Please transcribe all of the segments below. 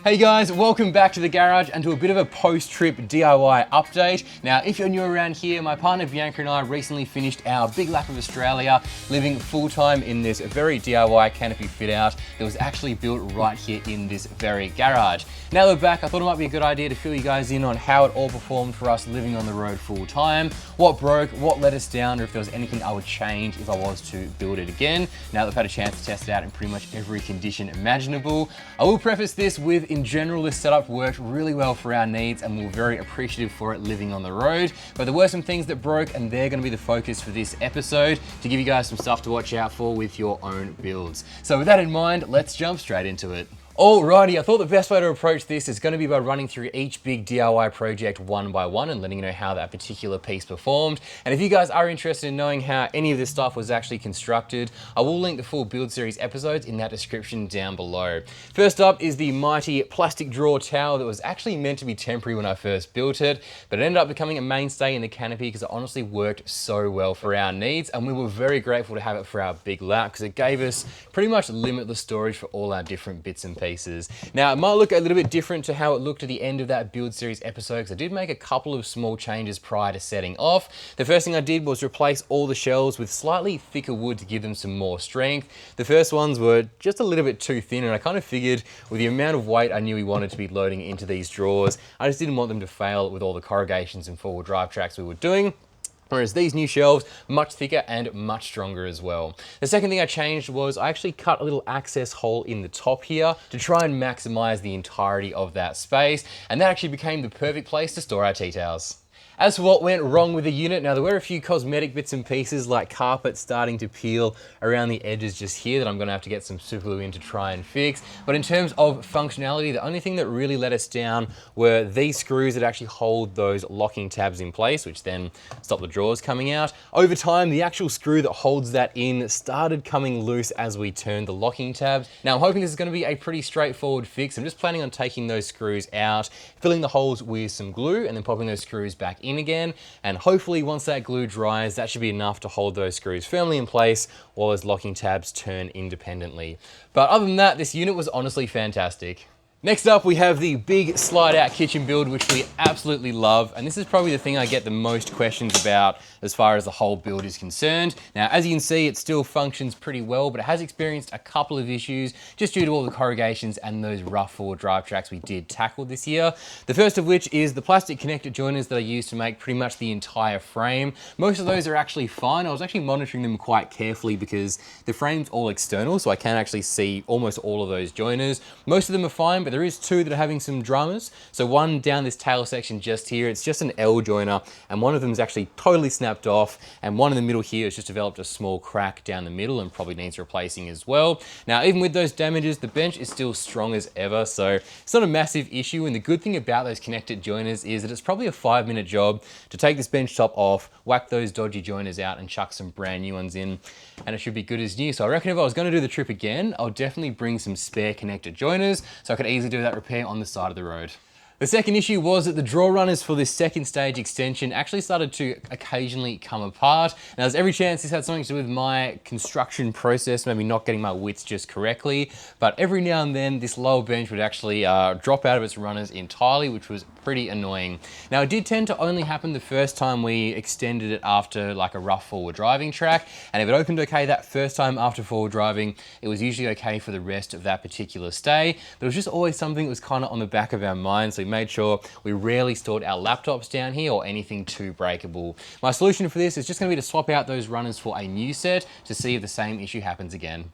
Hey guys, welcome back to the garage and to a bit of a post-trip DIY update. Now, if you're new around here, my partner Bianca and I recently finished our big lap of Australia, living full-time in this very DIY canopy fit-out that was actually built right here in this very garage. Now that we're back, I thought it might be a good idea to fill you guys in on how it all performed for us living on the road full-time, what broke, what let us down, or if there was anything I would change if I was to build it again. Now that we've had a chance to test it out in pretty much every condition imaginable. I will preface this with, in general, this setup worked really well for our needs and we were very appreciative for it living on the road. But there were some things that broke and they're gonna be the focus for this episode to give you guys some stuff to watch out for with your own builds. So with that in mind, let's jump straight into it. Alrighty, I thought the best way to approach this is going to be by running through each big DIY project one by one and letting you know how that particular piece performed. And if you guys are interested in knowing how any of this stuff was actually constructed, I will link the full build series episodes in that description down below. First up is the mighty plastic drawer tower that was actually meant to be temporary when I first built it, but it ended up becoming a mainstay in the canopy because it honestly worked so well for our needs, and we were very grateful to have it for our big lap because it gave us pretty much limitless storage for all our different bits and pieces. Now, it might look a little bit different to how it looked at the end of that build series episode because I did make a couple of small changes prior to setting off. The first thing I did was replace all the shelves with slightly thicker wood to give them some more strength. The first ones were just a little bit too thin, and I kind of figured with the amount of weight I knew we wanted to be loading into these drawers, I just didn't want them to fail with all the corrugations and four-wheel drive tracks we were doing. Whereas these new shelves, much thicker and much stronger as well. The second thing I changed was I actually cut a little access hole in the top here to try and maximize the entirety of that space, and that actually became the perfect place to store our tea towels. As for what went wrong with the unit, now there were a few cosmetic bits and pieces like carpet starting to peel around the edges just here that I'm gonna have to get some super glue in to try and fix. But in terms of functionality, the only thing that really let us down were these screws that actually hold those locking tabs in place, which then stop the drawers coming out. Over time, the actual screw that holds that in started coming loose as we turned the locking tabs. Now I'm hoping this is gonna be a pretty straightforward fix. I'm just planning on taking those screws out, filling the holes with some glue, and then popping those screws back in again, and hopefully once that glue dries, that should be enough to hold those screws firmly in place while those locking tabs turn independently. But other than that, this unit was honestly fantastic. Next up, we have the big slide out kitchen build, which we absolutely love. And this is probably the thing I get the most questions about as far as the whole build is concerned. Now, as you can see, it still functions pretty well, but it has experienced a couple of issues just due to all the corrugations and those rough forward drive tracks we did tackle this year. The first of which is the plastic connector joiners that I used to make pretty much the entire frame. Most of those are actually fine. I was actually monitoring them quite carefully because the frame's all external, so I can actually see almost all of those joiners. Most of them are fine, but there is two that are having some dramas. So one down this tail section just here, it's just an L joiner, and one of them is actually totally snapped off, and one in the middle here has just developed a small crack down the middle and probably needs replacing as well. Now, even with those damages, the bench is still strong as ever, so it's not a massive issue. And the good thing about those connected joiners is that it's probably a 5-minute job to take this bench top off, whack those dodgy joiners out, and chuck some brand new ones in, and it should be good as new. So I reckon if I was going to do the trip again, I'll definitely bring some spare connected joiners so I could easily do that repair on the side of the road. The second issue was that the draw runners for this second stage extension actually started to occasionally come apart. Now, there's every chance this had something to do with my construction process, maybe not getting my widths just correctly, but every now and then this lower bench would actually drop out of its runners entirely, which was pretty annoying. Now, it did tend to only happen the first time we extended it after like a rough forward driving track, and if it opened okay that first time after forward driving, it was usually okay for the rest of that particular stay, but it was just always something that was kind of on the back of our mind, so we made sure we rarely stored our laptops down here or anything too breakable. My solution for this is just going to be to swap out those runners for a new set to see if the same issue happens again.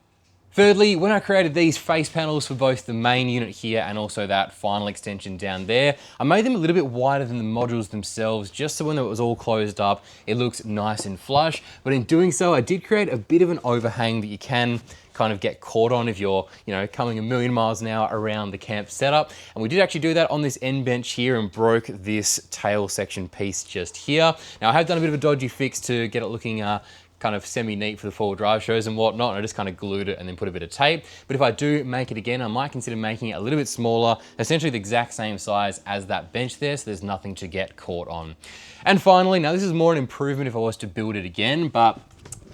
Thirdly, when I created these face panels for both the main unit here and also that final extension down there, I made them a little bit wider than the modules themselves, just so when it was all closed up, it looks nice and flush. But in doing so, I did create a bit of an overhang that you can kind of get caught on if you're, coming a million miles an hour around the camp setup. And we did actually do that on this end bench here and broke this tail section piece just here. Now, I have done a bit of a dodgy fix to get it looking kind of semi-neat for the four-wheel drive shows and whatnot, and I just kind of glued it and then put a bit of tape. But if I do make it again, I might consider making it a little bit smaller, essentially the exact same size as that bench there, so there's nothing to get caught on. And finally, now this is more an improvement if I was to build it again, but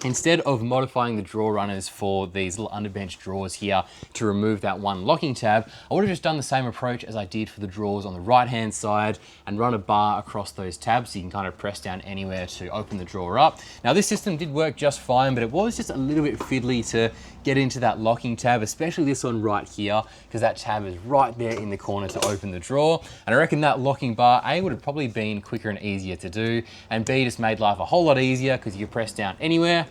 Instead of modifying the drawer runners for these little underbench drawers here to remove that one locking tab, I would have just done the same approach as I did for the drawers on the right-hand side and run a bar across those tabs so you can kind of press down anywhere to open the drawer up. Now this system did work just fine, but it was just a little bit fiddly to get into that locking tab, especially this one right here, because that tab is right there in the corner to open the drawer. And I reckon that locking bar, A, would have probably been quicker and easier to do, and B, just made life a whole lot easier because you press down anywhere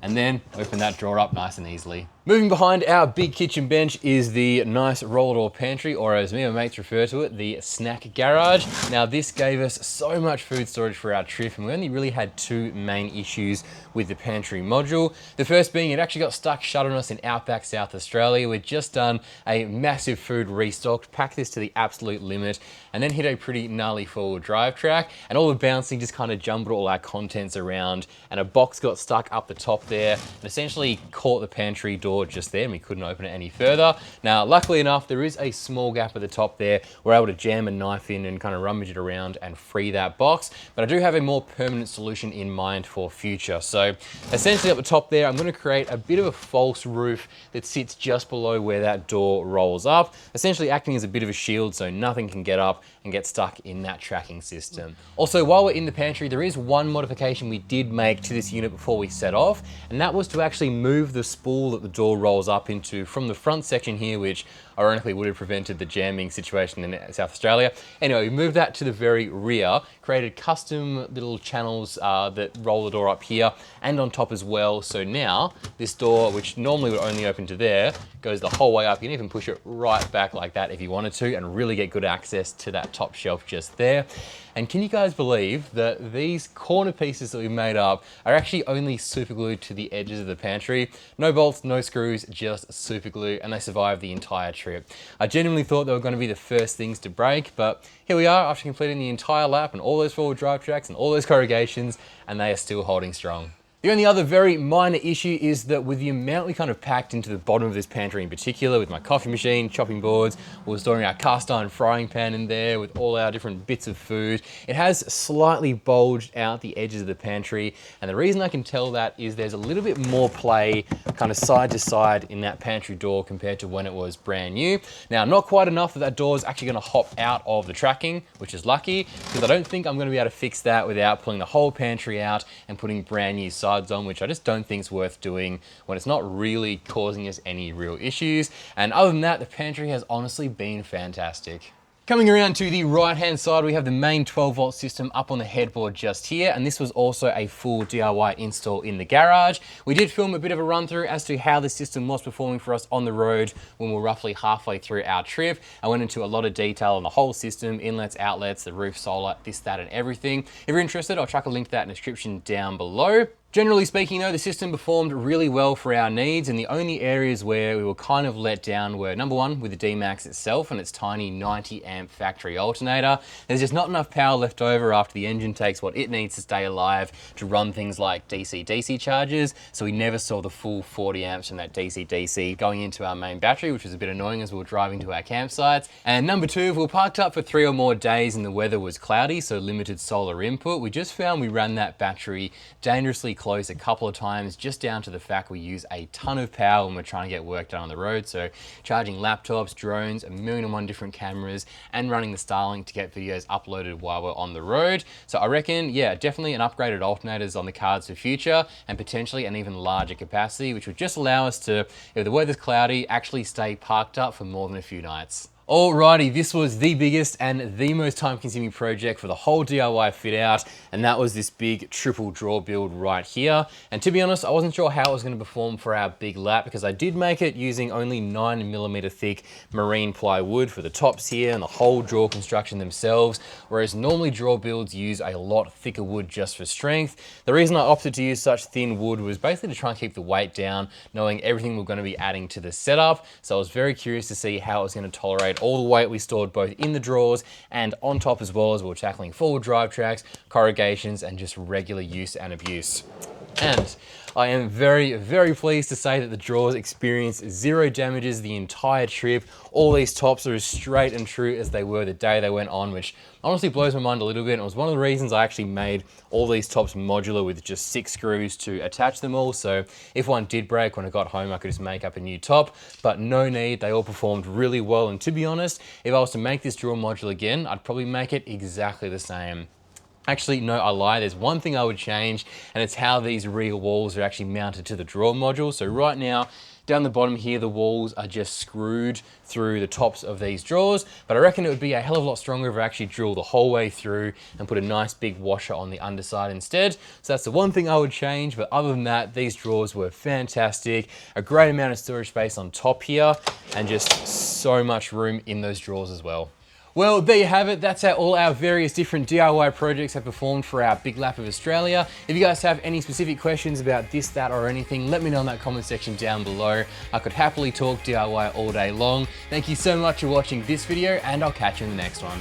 and then open that drawer up nice and easily. Moving behind our big kitchen bench is the nice roller door pantry, or as me and my mates refer to it, the snack garage. Now this gave us so much food storage for our trip, and we only really had two main issues with the pantry module. The first being it actually got stuck shut on us in outback South Australia. We'd just done a massive food restock, packed this to the absolute limit, and then hit a pretty gnarly four-wheel drive track, and all the bouncing just kind of jumbled all our contents around, and a box got stuck up the top there and essentially caught the pantry door just there, and we couldn't open it any further. Now, luckily enough, there is a small gap at the top there. We're able to jam a knife in and kind of rummage it around and free that box, but I do have a more permanent solution in mind for future. So essentially up the top there, I'm going to create a bit of a false roof that sits just below where that door rolls up, essentially acting as a bit of a shield so nothing can get up and get stuck in that tracking system. Also, while we're in the pantry, there is one modification we did make to this unit before we set off, and that was to actually move the spool that the door rolls up into from the front section here, which ironically would have prevented the jamming situation in South Australia. Anyway, we moved that to the very rear, created custom little channels that roll the door up here and on top as well. So now this door, which normally would only open to there, goes the whole way up. You can even push it right back like that if you wanted to and really get good access to that top shelf just there. And can you guys believe that these corner pieces that we made up are actually only super glued to the edges of the pantry? No bolts, no screws, just super glue, and they survived the entire trip. I genuinely thought they were going to be the first things to break, but here we are after completing the entire lap and all those four-wheel drive tracks and all those corrugations, and they are still holding strong. The only other very minor issue is that with the amount we kind of packed into the bottom of this pantry in particular, with my coffee machine, chopping boards, we're storing our cast iron frying pan in there with all our different bits of food, it has slightly bulged out the edges of the pantry. And the reason I can tell that is there's a little bit more play kind of side to side in that pantry door compared to when it was brand new. Now, not quite enough that door is actually going to hop out of the tracking, which is lucky, because I don't think I'm going to be able to fix that without pulling the whole pantry out and putting brand new sides on, which I just don't think is worth doing when it's not really causing us any real issues. And other than that, the pantry has honestly been fantastic. Coming around to the right-hand side, we have the main 12-volt system up on the headboard just here, and this was also a full DIY install in the garage. We did film a bit of a run-through as to how the system was performing for us on the road when we were roughly halfway through our trip. I went into a lot of detail on the whole system, inlets, outlets, the roof, solar, this, that, and everything. If you're interested, I'll chuck a link to that in the description down below. Generally speaking though, the system performed really well for our needs, and the only areas where we were kind of let down were number one, with the D-Max itself and its tiny 90 amp factory alternator. There's just not enough power left over after the engine takes what it needs to stay alive to run things like DC-DC charges, so we never saw the full 40 amps from that DC-DC going into our main battery, which was a bit annoying as we were driving to our campsites. And number two, if we were parked up for 3 or more days and the weather was cloudy, so limited solar input, we just found we ran that battery dangerously close a couple of times, just down to the fact we use a ton of power when we're trying to get work done on the road. So charging laptops, drones, 1,000,001 different cameras, and running the Starlink to get videos uploaded while we're on the road. So I reckon, yeah, definitely an upgraded alternators on the cards for future, and potentially an even larger capacity, which would just allow us to, if the weather's cloudy, actually stay parked up for more than a few nights. Alrighty, this was the biggest and the most time-consuming project for the whole DIY fit out, and that was this big triple drawer build right here. And to be honest, I wasn't sure how it was going to perform for our big lap, because I did make it using only 9mm thick marine plywood for the tops here and the whole drawer construction themselves, whereas normally drawer builds use a lot thicker wood just for strength. The reason I opted to use such thin wood was basically to try and keep the weight down, knowing everything we're going to be adding to the setup. So I was very curious to see how it was going to tolerate all the weight we stored both in the drawers and on top, as well as we were tackling 4-wheel drive tracks, corrugations, and just regular use and abuse. And I am very, very pleased to say that the drawers experienced 0 damages the entire trip. All these tops are as straight and true as they were the day they went on, which honestly blows my mind a little bit. And it was one of the reasons I actually made all these tops modular with just 6 screws to attach them all. So if one did break when I got home, I could just make up a new top, but no need. They all performed really well. And to be honest, if I was to make this drawer modular again, I'd probably make it exactly the same. Actually, no, I lie. There's one thing I would change, and it's how these rear walls are actually mounted to the drawer module. So right now, down the bottom here, the walls are just screwed through the tops of these drawers, but I reckon it would be a hell of a lot stronger if I actually drill the whole way through and put a nice big washer on the underside instead. So that's the one thing I would change, but other than that, these drawers were fantastic. A great amount of storage space on top here, and just so much room in those drawers as well. Well, there you have it. That's how all our various different DIY projects have performed for our big lap of Australia. If you guys have any specific questions about this, that, or anything, let me know in that comment section down below. I could happily talk DIY all day long. Thank you so much for watching this video, and I'll catch you in the next one.